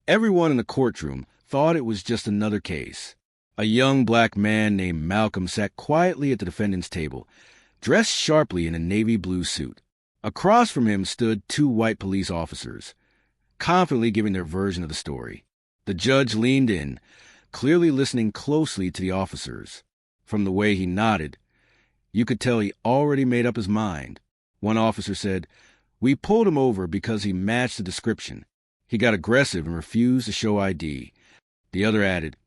Everyone in the courtroom thought it was just another case. A young black man named Malcolm sat quietly at the defendant's table, dressed sharply in a navy blue suit. Across from him stood two white police officers, confidently giving their version of the story. The judge leaned in, clearly listening closely to the officers. From the way he nodded, you could tell he already made up his mind. One officer said, "We pulled him over because he matched the description. He got aggressive and refused to show ID." The other added,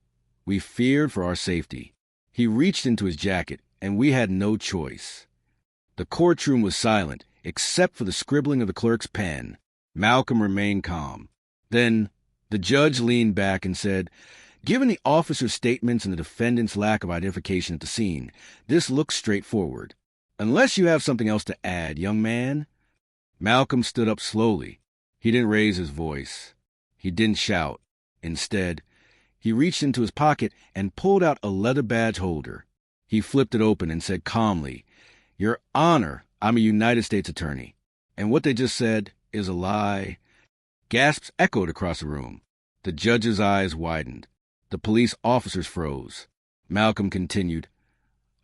"We feared for our safety. He reached into his jacket, and we had no choice." The courtroom was silent, except for the scribbling of the clerk's pen. Malcolm remained calm. Then the judge leaned back and said, "Given the officer's statements and the defendant's lack of identification at the scene, this looks straightforward. Unless you have something else to add, young man." Malcolm stood up slowly. He didn't raise his voice. He didn't shout. Instead, he reached into his pocket and pulled out a leather badge holder. He flipped it open and said calmly, "Your Honor, I'm a United States attorney, and what they just said is a lie." Gasps echoed across the room. The judge's eyes widened. The police officers froze. Malcolm continued,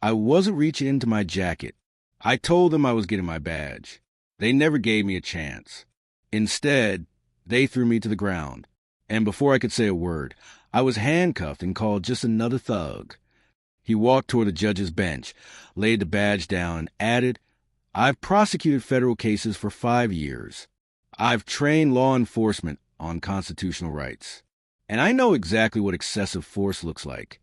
"I wasn't reaching into my jacket. I told them I was getting my badge. They never gave me a chance. Instead, they threw me to the ground. And before I could say a word, I was handcuffed and called just another thug." He walked toward the judge's bench, laid the badge down, and added, "I've prosecuted federal cases for 5 years. I've trained law enforcement on constitutional rights. And I know exactly what excessive force looks like."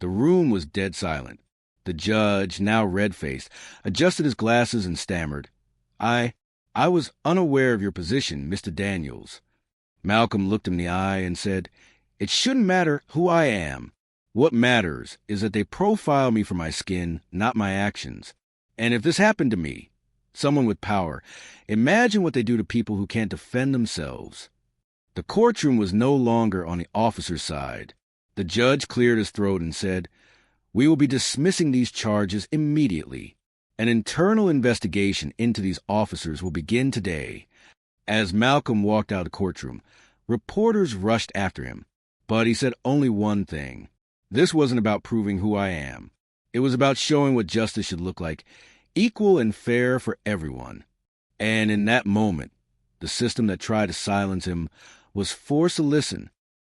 The room was dead silent. The judge, now red-faced, adjusted his glasses and stammered, I was unaware of your position, Mr. Daniels." Malcolm looked him in the eye and said, "It shouldn't matter who I am. What matters is that they profile me for my skin, not my actions. And if this happened to me, someone with power, imagine what they do to people who can't defend themselves." The courtroom was no longer on the officer's side. The judge cleared his throat and said, "We will be dismissing these charges immediately. An internal investigation into these officers will begin today." As Malcolm walked out of the courtroom, reporters rushed after him, but he said only one thing. "This wasn't about proving who I am. It was about showing what justice should look like, equal and fair for everyone." And in that moment, the system that tried to silence him was forced to listen